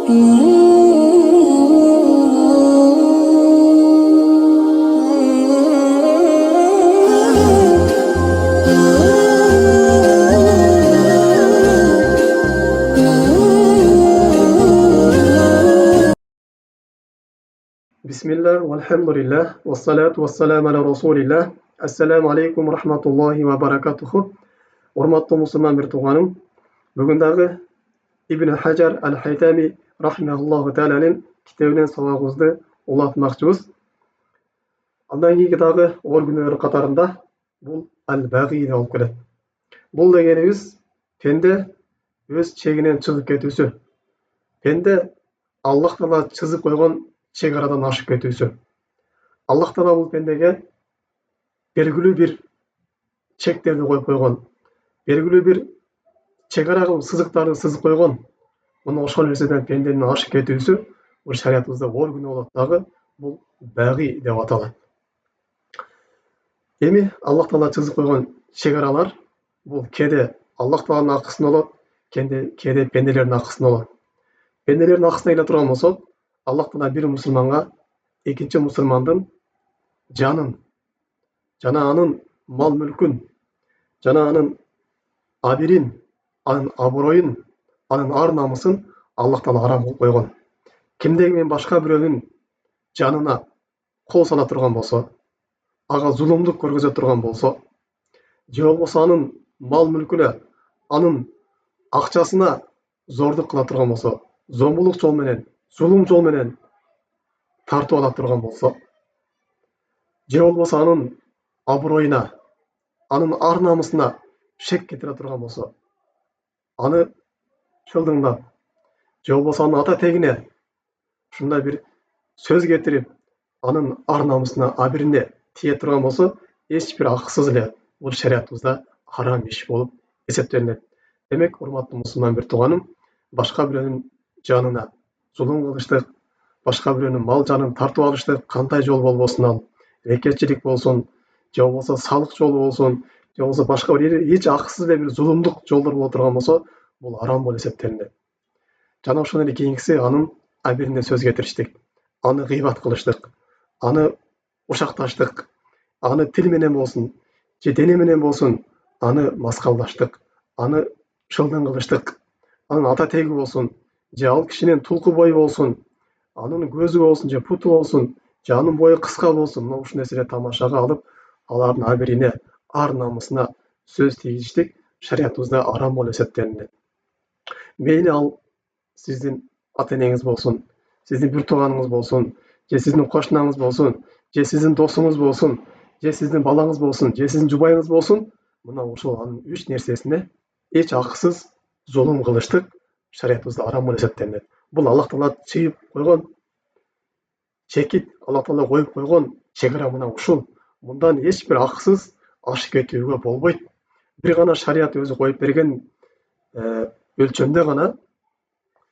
Bismillah, walhamdulillah, wassalatu wassalamu ala rasulillah. Assalamu alaikum rahmatullahi wa barakatuhu. Урматтуу мусулман бир тууганым, бүгүн дагы Ибн Хаджар аль-Хайтами рахимахуллаху тааланын китебинен сабагыбызды улантмакчыбыз. Андан кийинки дагы оор күнөөлөр катарында бул аль-баги деп алып келет. Бул дегенибиз пенде өз чегинен чыгып кетүүсү. Пенде Аллах Таала чызып койгон чегарадан ашып кетүүсү. Аллах Таала бул пендеге белгилүү бир чектерди коюп койгон, белгилүү бир чегара кылып сызыктарды сызып койгон. Мына ошол нерседен пенденин ашып кетүүсү бул шариятыбызда оор күнөө болот дагы, бул баги деп аталат. Эми Аллах Таала чызып койгон чегаралар бул кээде Аллах Тааланын акысында болот, кээде пенделердин акысында болот. Пенделердин акысына келе турган болсок, Аллах Таала бир мусулманга экинчи мусулмандын жанын, жана анын мал мүлкүн, жана анын абирин, анын абыройун, анын ар намысын Аллах Таала арам кылып койгон. Кимдеги менен башка бирөөнүн жанына кол сала турган болсо, ага зулумдук көргөзө турган болсо, же болбосо анын мал мүлкүнө, анын акчасына зордук кыла турган болсо, зомбулук жол менен, зулум жол менен тартып ала турган болсо, же болбосо анын абыройуна, анын ар намысына шек кетире турган болсо, аны чылдыңдап, же болбосо анын ата тегине ушундай бир сөз кетирип, анын ар намысына, абирине тие турган болсо, эч бир акысыз эле бул шариятыбызда харам иш болуп эсептелинет. Демек, урматтуу мусулман бир тууганым, башка бирөөнүн жанына зулум кылыштык, башка бирөөнүн мал жанын тартып алыштык, кандай жол болбосун ал, рекетчилик болсун, же болбосо салык жолу болсун, же болбосо башка бир эч акысыз эле бир зулумдук жолдор боло турган болсо, бул арам болуп эсептелинет. Жана ошондон эле кийинкиси анын абирине сөз кетириштик, аны гыйбат кылыштык, аны ушакташтык, аны тил менен болсун, же дене менен болсун, аны маскалдаштык, аны шылдың кылыштык, анын ата теги болсун, же ал кишинин тулку бою болсун, анын көзү болсун, же путу болсун, же анын бою кыска болсун, мына ушул нерселерди тамашага алып, алардын абирине, ар намысына сөз тийгизиштик шариятыбызда арам болуп эсептелинет. Мейли ал сиздин ата энеңиз болсун, сиздин бир тууганыңыз болсун, же сиздин кошунаңыз болсун, же сиздин досуңуз болсун, же сиздин балаңыз болсун, же сиздин жубайыңыз болсун, мына ушул анын үч нерсесине эч акысыз зулум кылыштык шариятыбызда арам болуп эсептелинет. Бул Аллах Таала чыйып койгон чекит, Аллах Таала коюп койгон чегара мына ушул. Мындан эч бир акысыз ашып кетүүгө болбойт. Бир гана шарият өзү коюп берген өлчөмдө гана,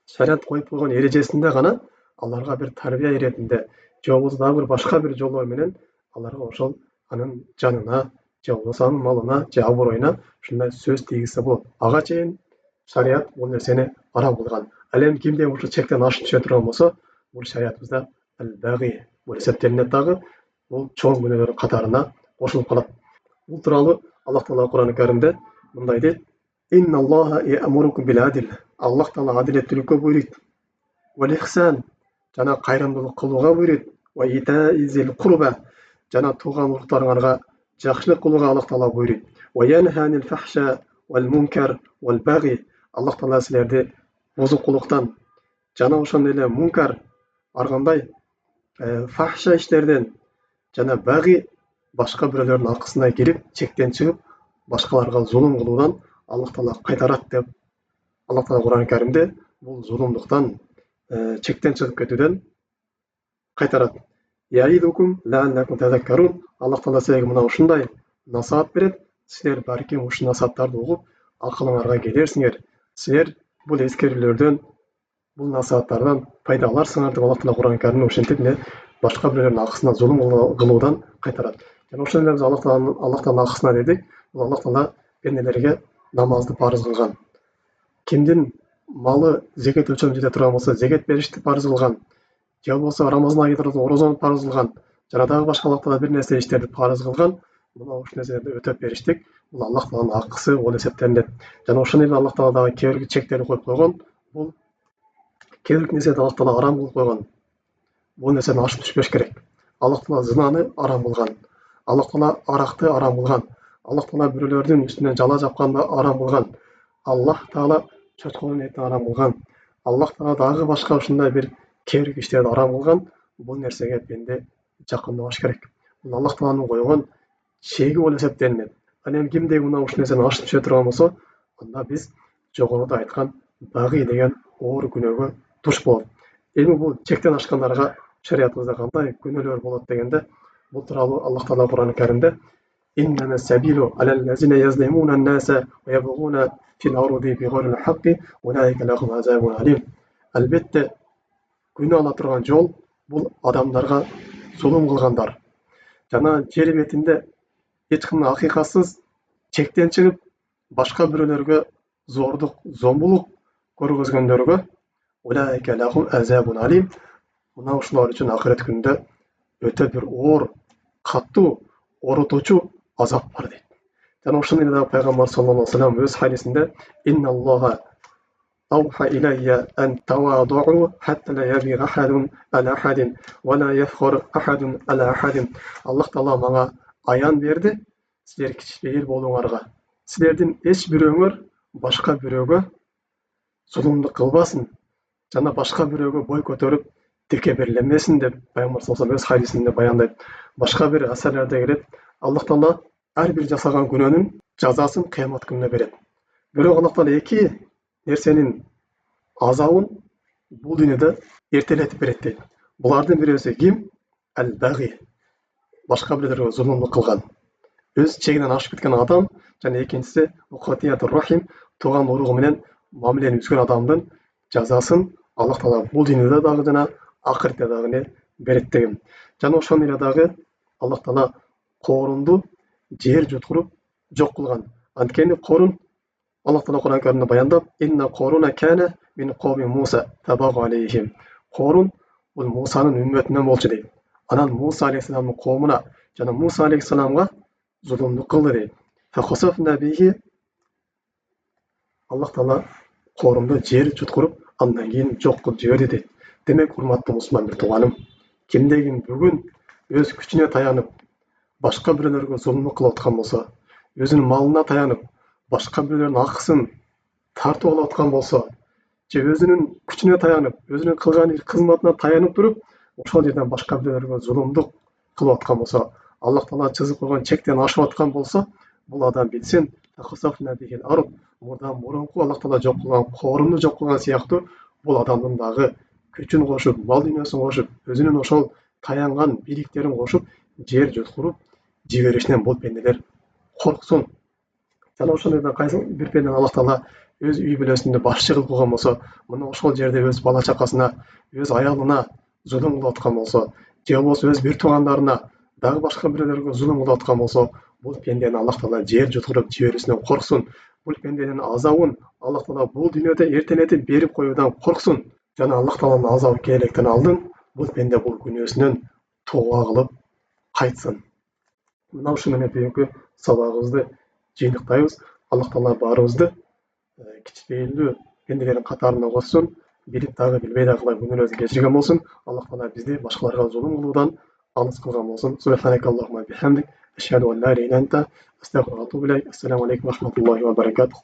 шарият коюп койгон эрежесинде гана аларга бир тарбия иретинде, же болбосо дагы бир башка бир жолдор менен аларга ошол анын жанына, же болбосо анын малына, же абыройуна ушундай сөз тийгизсе болот. Ага чейин шарият бул нерсени арам кылган. Ал эми кимде ушул чектен ашып түшө турган болсо, бул шариятыбызда аль-баги болуп эсептелинет дагы, бул чоң күнөөлөр катарына кошулуп калат. Бул тууралуу Аллах Таала Кур'ан-ы Каримде мындай дейт: "Инналлаха я'мурукум бил адл." Аллах Таала адилеттүүлүккө буйруйт. "Вал ихсан." Жана кайрымдуулук кылууга буйруйт. "Ва итаизил курба." Жана тууган уруктарыңарга жакшылык кылууга Аллах Таала буйруйт. "Ва янханил фахша вал мункар вал баги." Аллах Таала силерди бузукулуктан жана ошондой эле мункар, ар кандай фахша иштерден жана баги, башка бирөөлөрдүн акысына кирип, чектен чыгып, башкаларга зулум кылуудан Аллах Таала кайтарат деп Аллах Таала Кур'ан-ы Каримде бул зулумдуктан, чектен чыгып кетүүдөн кайтарат. "Яидукум ла'аллакум тазаккарун." Аллах Таала силерге мына ушундай насаат берет. Силер балким ушул насааттарды угуп, акылыңарга келерсиңер. Силер бул эскерүүлөрдөн, бул насааттардан пайда аларсыңар деп Аллах Таала Кур'ан-ы Каримде ошентип башка бирөөлөрдүн акысына зулум кылуудан кайтарат. Жана ошондой эле Аллах Тааланын акысына дедик, бул Аллах Таала пенделерге намазды парыз кылган. Кимдин малы зекет өлчөмүнө жете турган болсо зекет беришти парыз кылган, же болбосо Рамазан айы турат орозону парыз кылган, жана дагы башка Аллах таала бир нерсе иштерди парыз кылган, мына ушул нерселерди өтөп бериштик. Бул Аллах тааланын акысы болуп эсептелинет. Жана ошондой эле Аллах таала дагы кээ бир чектерди коюп койгон. Бул кээ бир нерселерди Аллах таала арам кылып койгон. Бул нерсени ашып түшпөш керек. Аллах таала зынаны арам кылган. Аллах таала аракты арам кылган. Аллах таала бирөөлөрдүн үстүнө жала жапканды арам кылган. Аллах таала чөчкөнүн этин арам кылган. Аллах таала дагы башка ушундай бир кээ бир иштерди арам кылган. Бул нерсеге пенде жакындабаш керек. Бул Аллах тааланын койгон чеги болуп эсептелинет. Ал эми кимде мына ушул нерсени ашып түшө турган болсо, анда биз жогоруда айткан багый деген оор күнөөгө туш болот. Эми бул чектен ашкандарга шариятыбызда кандай күнөөлөр болот дегенде, бул тууралуу Аллах таала Кур'ан-ы Каримде إنما السبيل على الذين يظلمون الناس ويبغون في الأرض بغير الحق أولئك لهم عذاب أليم. Албетте күнөө ала турган жол бул адамдарга зулум кылгандар. Жана жер бетинде эч кимдин акыйкатсыз чектен чыгып, башка бирөөлөргө зордук, зомбулук көргөзгөндөргө أولئك لهم عذاب أليم. Мына ушулар үчүн акырет күндө өтө бир оор, каттуу, оорутуучу азап бар дейт. Жана ошондой эле пайгамбар саллаллаху алейхи ва саллям өз хадисинде إن الله أوحى إلي أن تواضعوا حتى لا يبغي أحد على أحد ولا يفخر أحد على أحد. Аллах таала мага аян берди, силер кичпейил болуңарга. Силердин эч бирөөңөр башка бирөөгө зулумдук кылбасын, жана башка бирөөгө бой көтөрүп текеберлемесин деп пайгамбар саллаллаху алейхи ва саллям өз хадисинде баяндайт. Башка бир асарларда келет, Аллах таала ар бир жасаган күнөөнүн жазасын кыямат күнүнө берет. Бирок Аллах таала эки нерсенин азабын бул дүйнөдө эртелетип берет дейт. Булардын бирөөсү ким? Ал-баги. Башка бирөөлөргө зулумдук кылган, өз чегинен ашып кеткен адам, жана экинчиси уқатиятур рахим, тууган уругу менен мамилени үзгөн адамдын жазасын Аллах таала бул дүйнөдө дагы жана акыртта дагы берет деген. Жана ошондой эле дагы Аллах таала корунду жер жуткуруп жок кылган. Анткени корун Аллах таала Кур'ан-ы Каримде баяндап, «Инна коруна кана мин кауми Муса табага алейхим». Корун бул Мусанын үммөтүнөн болчу дейт. Анан Муса алейхиссаламдын коомуна жана Муса алейхиссаламга зулумдук кылды дейт. Фахасафна бихи. Аллах таала корунду жер жуткуруп, андан кийин жок кылып жиберди дейт. Демек, урматтуу мусулман бир тууганым, кимдегин бүгүн өз күчүнө таянып, башка бирөөлөргө зулумдук кылып аткан болсо, өзүнүн малына таянып, башка бирөөлөрдүн акысын тартып алып аткан болсо, же өзүнүн күчүнө таянып, өзүнүн кылган кызматына таянып туруп, ошол жерден башка бирөөлөргө зулумдук кылып аткан болсо, Аллах таала чыгып койгон чектен ашып аткан болсо, бул адам билсин, мурдан мурунку Аллах таала жок кылган корунду жок кылган сыяктуу, бул адамдын дагы күчүн кошуп, мал дүйнөсүн кошуп, өзүнүн ошол таянган бийликтерин кошуп, жер жуткуруп жиберишинен бул пенделер корксун. Жана ошондой бир пендени Аллах таала өз үй бүлөсүндө башчы кылып койгон болсо, мына ошол жерде өз бала чакасына, өз аялына зулум кылып аткан болсо, же болбосо өз бир туугандарына, дагы башка бирөөлөргө зулум кылып аткан болсо, бул пендени Аллах таала жер жуткуруп жиберишинен корксун. Бул пенденин азабын Аллах таала бул дүйнөдө эртелетип берип коюудан корксун. Жана Аллах тааланын азабы келектен алдын бул пенде бул күнөөсүнөн тооба кылып кайтсын. Мына ушу менен бүгүнкү сабагыбызды жыйынтыктайбыз. Аллах таала баарыбызды кичпейилдүү пенделердин катарына кошсун, билип дагы билбей дагы кылган күнөөбүздү кечирген болсун. Аллах таала бизди башкаларга зулум кылуудан алыс кылган болсун. Субханакаллахумма бихамдик, ашхаду ан ла иляха илля анта, астагфирука ва атубу илейк. Ассаламу алейкум ва рахматуллахи ва баракатух.